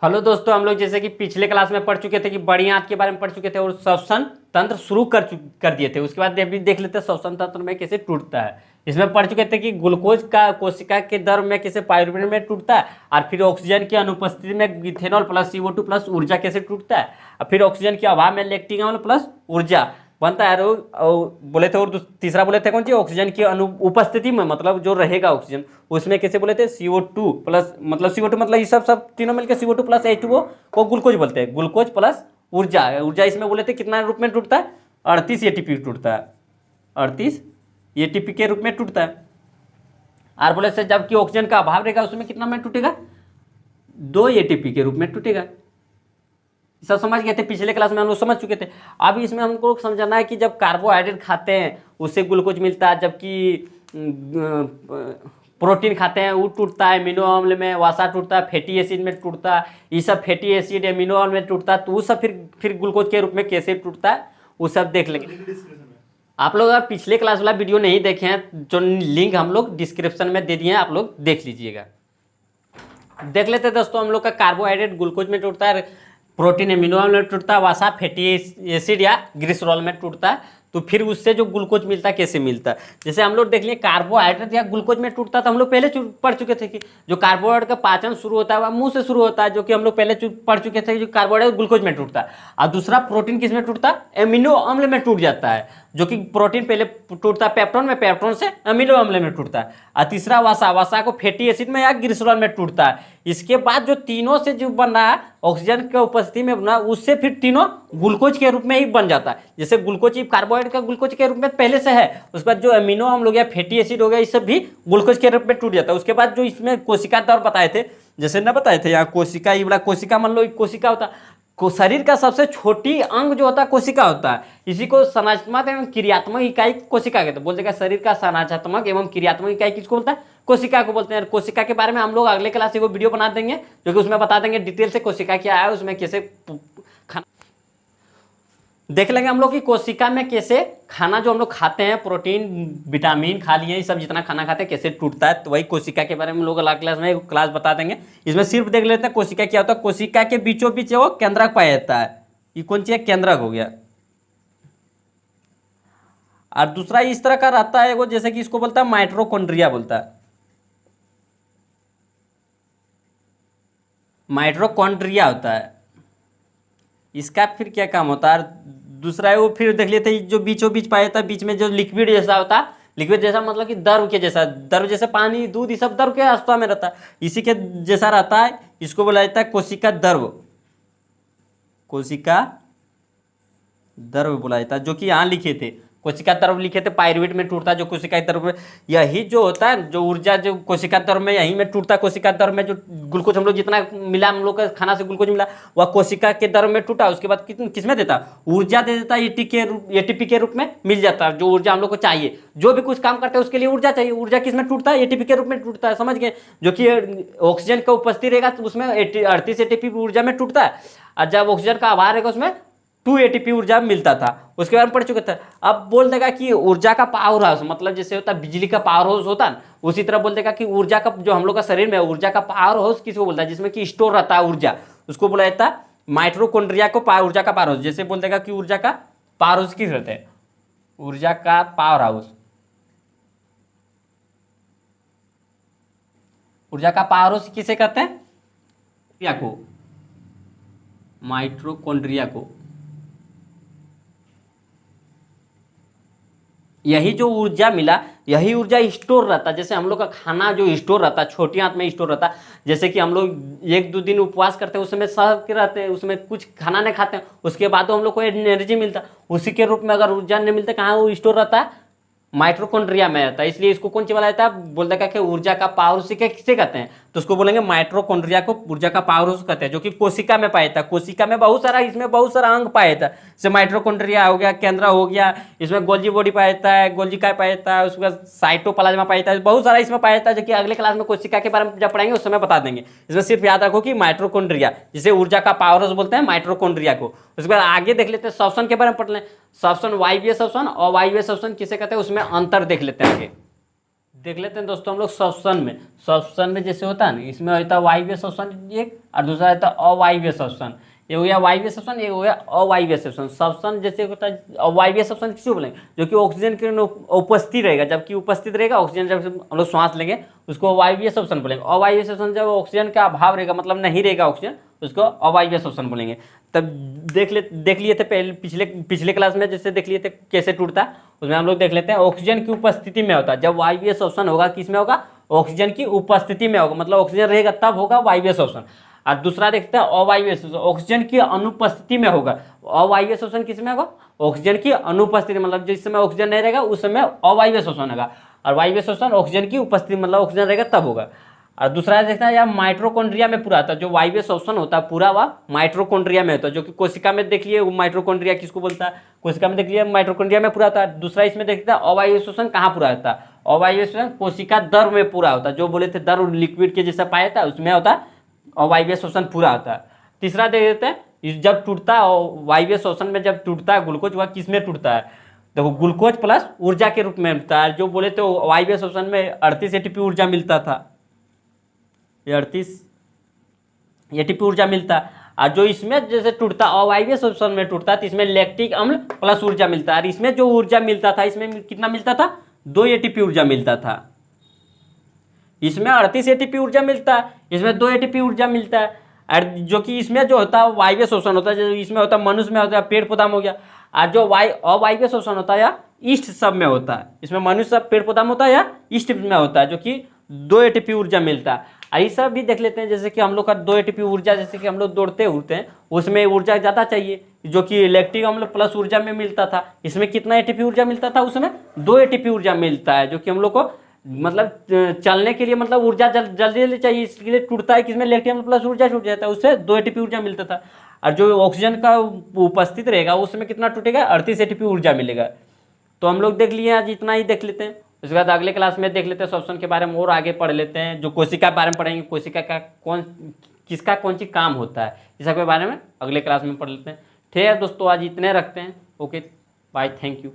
Hello दोस्तों, हम लोग जैसे कि पिछले क्लास में पढ़ चुके थे कि बड़ी आंत के बारे में पढ़ चुके थे और श्वसन तंत्र शुरू कर दिए थे। उसके बाद अभी देख लेते हैं श्वसन तंत्र में कैसे टूटता है। इसमें पढ़ चुके थे कि ग्लूकोज का कोशिका के दर में कैसे पायरुवेट में टूटता है, और फिर ऑक्सीजन की अनुपस्थिति में इथेनॉल प्लस CO2 प्लस ऊर्जा कैसे टूटता है, और फिर ऑक्सीजन के अभाव में लैक्टिक अम्ल प्लस ऊर्जा बनता है। और बोले थे, और तीसरा बोले थे कौन सी, ऑक्सीजन की उपस्थिति में मतलब जो रहेगा ऑक्सीजन उसमें कैसे बोले थे, CO2 प्लस मतलब CO2 मतलब ये सब तीनों मिलकर CO2 प्लस H2O को ग्लूकोज बोलते हैं। ग्लूकोज प्लस ऊर्जा, ऊर्जा इसमें बोले थे कितना रूप में टूटता है, 38 ATP टूटता है, 38 ATP के रूप में टूटता है। और बोले से जबकि ऑक्सीजन का अभाव रहेगा उसमें कितना में टूटेगा, 2 ATP के रूप में टूटेगा। सब समझ गए थे, पिछले क्लास में हम लोग समझ चुके थे। अब इसमें हमको समझना है कि जब कार्बोहाइड्रेट खाते हैं उससे ग्लूकोज मिलता है, जबकि प्रोटीन खाते हैं वो टूटता है अमीनो अम्ल में, वसा टूटता है फैटी एसिड में टूटता है, ये सब फैटी एसिड अमीनो अम्ल में टूटता है। तो वो सब फिर ग्लूकोज के रूप में कैसे टूटता है वो सब देख लेंगे। आप लोग अगर पिछले क्लास वाला वीडियो नहीं देखे हैं जो लिंक हम लोग डिस्क्रिप्शन में दे दिए हैं, आप लोग देख लीजिएगा। देख लेते हैं दोस्तों, हम लोग का कार्बोहाइड्रेट ग्लूकोज में टूटता है, प्रोटीन एमिनो अम्ल में टूटता है, वसा फैटी एसिड या ग्लिसरॉल में टूटता है। तो फिर उससे जो ग्लूकोज मिलता है कैसे मिलता है, जैसे हम लोग देख लिए कार्बोहाइड्रेट या ग्लूकोज में टूटता था, हम लोग पहले पढ़ चुके थे कि जो कार्बोहाइड्रेट का पाचन शुरू होता है वह मुंह से शुरू होता है, जो कि हम लोग पहले पढ़ चुके थे। जो कार्बोहाइड्रेट ग्लूकोज में टूटता है, और दूसरा प्रोटीन किस में टूटता है, एमिनो अम्ल में टूट जाता है, जो कि प्रोटीन पहले टूटता है पेप्टोन में, पेप्टोन से अमीनो अम्ल में टूटता है। और तीसरा वसा, वसा को फैटी एसिड में या ग्लिसरॉल में टूटता है। इसके बाद जो तीनों से जो बन रहा है ऑक्सीजन के उपस्थिति में बना, उससे फिर तीनों ग्लूकोज के रूप में ही बन जाता है। जैसे ग्लूकोज कार्बोहाइड्रेट का ग्लूकोज के रूप में पहले से है, उसके बाद जो अमीनो अम्ल हो गया फैटी एसिड हो गया, ये सब भी ग्लूकोज के रूप में टूट जाता है। उसके बाद जो इसमें कोशिका दर बताए थे, जैसे ना बताए थे यहाँ कोशिका, ये बड़ा कोशिका मान लो कोशिका होता को शरीर का सबसे छोटी अंग जो होता है कोशिका होता है। इसी को संरचनात्मक एवं क्रियात्मक इकाई कोशिका कहते हैं। बोलते हैं शरीर का संरचनात्मक एवं क्रियात्मक इकाई किसको बोलता है, कोशिका को बोलते हैं। कोशिका के बारे में हम लोग अगले क्लास से वो वीडियो बना देंगे जो कि उसमें बता देंगे डिटेल से कोशिका क्या है, उसमें कैसे खाना देख लेंगे हम लोग कि कोशिका में कैसे खाना जो हम लोग खाते हैं, प्रोटीन विटामिन खा लिए, ये सब जितना खाना खाते हैं कैसे टूटता है। तो वही कोशिका के बारे में हम लोग अगला क्लास में क्लास बता देंगे। इसमें सिर्फ देख लेते हैं कोशिका क्या होता है। कोशिका के बीचों बीच वो केंद्रक पाया जाता है, ये कौन सी है, केंद्रक हो गया। और दूसरा इस तरह का रहता है वो, जैसे कि इसको बोलता है माइटोकॉन्ड्रिया बोलता है, माइटोकॉन्ड्रिया होता है। इसका फिर क्या काम होता है, दूसरा है वो फिर देख लेते हैं जो बीचों बीच पाया जाता है, बीच में जो लिक्विड जैसा होता है, लिक्विड जैसा मतलब कि द्रव के जैसा, द्रव जैसे पानी दूध ये सब द्रव के अवस्था में रहता है, इसी के जैसा रहता है। इसको बोला जाता है कोशिका द्रव, कोशिका द्रव बोला जाता है, जो कि यहाँ लिखे थे कोशिका द्रव लिखे थे, पायरुवेट में टूटता है जो कोशिका द्रव में। यही जो होता है जो ऊर्जा जो कोशिका द्रव में यहीं में टूटता है, कोशिका द्रव में जो ग्लूकोज हम लोग जितना मिला, हम लोग का खाना से ग्लूकोज मिला वह कोशिका के द्रव में टूटा, उसके बाद किसमें देता, ऊर्जा दे देता है, ATP के रूप में मिल जाता है। जो ऊर्जा हम लोग को चाहिए, जो भी कुछ काम करते हैं उसके लिए ऊर्जा चाहिए, ऊर्जा किसमें टूटता है, ATP के रूप में टूटता है, समझ गए। जो कि ऑक्सीजन का उपस्थिति रहेगा तो उसमें 38 ATP ऊर्जा में टूटता है, और जब ऑक्सीजन का अभाव रहेगा उसमें 2 ATP ऊर्जा मिलता था। उसके बारे में पढ़ चुके थे। अब बोल देगा कि ऊर्जा का पावर हाउस मतलब जैसे होता है बिजली का पावर हाउस होता है, उसी तरह बोल देगा कि ऊर्जा का जो हम लोग का शरीर में ऊर्जा का पावर हाउस किसको बोलता है, जिसमें कि स्टोर रहता है ऊर्जा, उसको बोला जाता है माइटोकॉन्ड्रिया को ऊर्जा का पावर हाउस। जैसे बोल देगा कि ऊर्जा का पावर हाउस किस रहते हैं, ऊर्जा का पावर हाउस, ऊर्जा का पावर हाउस किसे कहते हैं, को माइटोकॉन्ड्रिया को। यही जो ऊर्जा मिला यही ऊर्जा स्टोर रहता है, जैसे हम लोग का खाना जो स्टोर रहता है छोटी आंत में स्टोर रहता है। जैसे कि हम लोग 1-2 दिन उपवास करते हैं, उसमें सह के रहते हैं, उसमें कुछ खाना नहीं खाते हैं, उसके बाद तो हम लोग को एनर्जी मिलता है। उसी के रूप में अगर ऊर्जा नहीं मिलता, कहाँ वो स्टोर रहता है, माइटोकॉन्ड्रिया में रहता है। इसलिए इसको कौन सी बोला जाता है, बोल देगा कि ऊर्जा का पावर उसी के किसे कहते हैं, तो उसको बोलेंगे माइटोकॉन्ड्रिया को ऊर्जा का पावर हाउस कहते हैं, जो कि कोशिका में पाया जाता है। कोशिका में बहुत सारा, इसमें बहुत सारा अंग पाया जाता है, जैसे माइटोकॉन्ड्रिया हो गया, केंद्र हो गया, इसमें गोल्जी बॉडी पाया जाता है, गोल्जी काय पाया जाता है, उसके बाद साइटोप्लाज्मा पाया जाता है, बहुत सारा इसमें पाया जाता है, जो कि अगले क्लास में कोशिका के बारे में जब पढ़ाएंगे उस समय बता देंगे। इसमें सिर्फ याद रखो कि माइटोकॉन्ड्रिया जिसे ऊर्जा का पावर हाउस बोलते हैं, माइटोकॉन्ड्रिया को। उसके बाद आगे देख लेते हैं श्वसन के बारे में पढ़ लें। श्वसन वायवीय श्वसन और वायवीय श्वसन किसे कहते हैं, उसमें अंतर देख लेते हैं आगे। देख लेते हैं दोस्तों हम लोग श्वसन में जैसे होता है ना, इसमें होता है वायवीय श्वसन एक, और दूसरा होता है अवायवीय श्वसन। ये हो गया वायवीय श्वसन, ये हो गया अवायवीय श्वसन। श्वसन जैसे होता है, अवायवीय श्वसन किसी को बोलेंगे, जो कि ऑक्सीजन की उपस्थित रहेगा, जबकि उपस्थित रहेगा ऑक्सीजन, जब हम लोग श्वास लेंगे उसको अवायवीय श्वसन बोलेंगे। अवायवीय श्वसन जब ऑक्सीजन का अभाव रहेगा, मतलब नहीं रहेगा ऑक्सीजन, उसको अवायवीय श्वसन बोलेंगे। तब देख लिए थे पहले पिछले क्लास में, जैसे देख लिए थे कैसे टूटता है, उसमें हम लोग देख लेते हैं। ऑक्सीजन की उपस्थिति में होता है, जब वायवीय श्वसन होगा किस में होगा, ऑक्सीजन की उपस्थिति में होगा, मतलब ऑक्सीजन रहेगा तब होगा वायवीय श्वसन। और दूसरा देखते हैं अवायवीय श्वसन, ऑक्सीजन की अनुपस्थिति में होगा। अवायवीय श्वसन किस में होगा, ऑक्सीजन की अनुपस्थिति, मतलब जिस समय ऑक्सीजन नहीं रहेगा उस समय अवायवीय श्वसन होगा। और वायवीय श्वसन ऑक्सीजन की उपस्थिति, मतलब ऑक्सीजन रहेगा तब होगा। और दूसरा देखना है, या माइट्रोकॉन्ड्रिया में पूरा आता है, जो वायवीय श्वसन होता है पूरा वह माइट्रोकॉन्ड्रिया में होता है, जो कि कोशिका में देख लिए माइट्रोकॉन्ड्रिया किसको बोलता है, कोशिका में देख लिया माइट्रोकॉन्ड्रिया में पूरा होता है। दूसरा इसमें देखता है अवायवीय श्वसन कहाँ पूरा होता है, अवायवीय श्वसन कोशिका द्रव में पूरा होता है, जो बोले थे द्रव लिक्विड के जैसा पाया था उसमें होता है अवायवीय श्वसन पूरा होता है। तीसरा देख देते हैं, जब टूटता है वायवीय श्वसन में, जब टूटता है ग्लूकोज, वह किस में टूटता है, देखो ग्लूकोज प्लस ऊर्जा के रूप में मिलता है। जो बोले थे वायवीय श्वसन में 38 एटीपी ऊर्जा मिलता था, 38 एटीपी ऊर्जा मिलता है। और जो इसमें जैसे टूटता अवायवीय श्वसन में टूटता है तो इसमें लैक्टिक अम्ल प्लस ऊर्जा मिलता है। और इसमें जो ऊर्जा मिलता था, इसमें कितना मिलता था, 2 एटीपी ऊर्जा मिलता था। इसमें 38 एटीपी ऊर्जा मिलता है, इसमें 2 एटीपी ऊर्जा मिलता है। और जो कि इसमें जो होता है वायवीय श्वसन होता है, जो इसमें होता है मनुष्य में होता है, पेड़ पौधा में हो गया। और जो अवायवीय श्वसन होता है या ईस्ट सब में होता है, इसमें मनुष्य सब पेड़ पौधा में होता है या ईस्ट में होता है, जो कि 2 एटीपी ऊर्जा मिलता है। और ये सब भी देख लेते हैं, जैसे कि हम लोग का 2 एटीपी ऊर्जा, जैसे कि हम लोग दौड़ते उड़ते हैं उसमें ऊर्जा ज़्यादा चाहिए, जो कि लैक्टिक अम्ल प्लस ऊर्जा में मिलता था। इसमें कितना एटीपी ऊर्जा मिलता था, उसमें 2 एटीपी ऊर्जा मिलता है, जो कि हम लोग को मतलब चलने के लिए मतलब ऊर्जा जल्दी चाहिए, इसके लिए टूटता है, किसमें लैक्टिक अम्ल प्लस ऊर्जा छूट जाता है, उससे 2 एटीपी ऊर्जा मिलता था। और जो ऑक्सीजन का उपस्थित रहेगा उसमें कितना टूटेगा, 38 एटीपी ऊर्जा मिलेगा। तो हम लोग देख लिए आज इतना ही देख लेते हैं, उसके बाद अगले क्लास में देख लेते हैं श्वसन के बारे में और आगे पढ़ लेते हैं। जो कोशिका के बारे में पढ़ेंगे, कोशिका का किसका कौन सी काम होता है, इस सब के बारे में अगले क्लास में पढ़ लेते हैं। ठीक है दोस्तों, आज इतने रखते हैं। Okay bye, thank you.